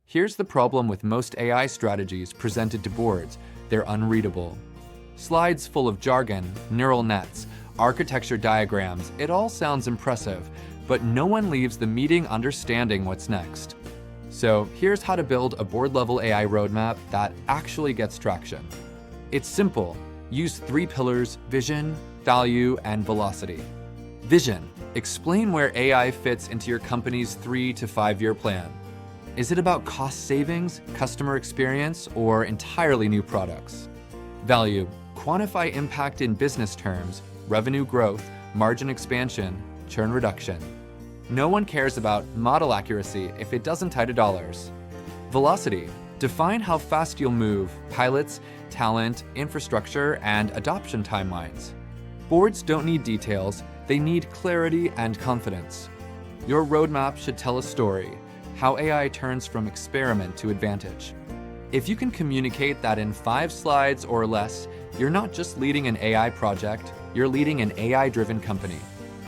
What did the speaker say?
Here's the problem with most AI strategies presented to boards. They're unreadable. Slides full of jargon, neural nets, architecture diagrams, it all sounds impressive, but no one leaves the meeting understanding what's next. So here's how to build a board-level AI roadmap that actually gets traction. It's simple. Use 3 pillars: vision, value, and velocity. Vision. Explain where AI fits into your company's 3 to 5-year plan. Is it about cost savings, customer experience, or entirely new products? Value. Quantify impact in business terms: revenue growth, margin expansion, churn reduction. No one cares about model accuracy if it doesn't tie to dollars. Velocity. Define how fast you'll move: pilots, talent, infrastructure, and adoption timelines. Boards don't need details, they need clarity and confidence. Your roadmap should tell a story: how AI turns from experiment to advantage. If you can communicate that in 5 slides or less, you're not just leading an AI project, you're leading an AI-driven company.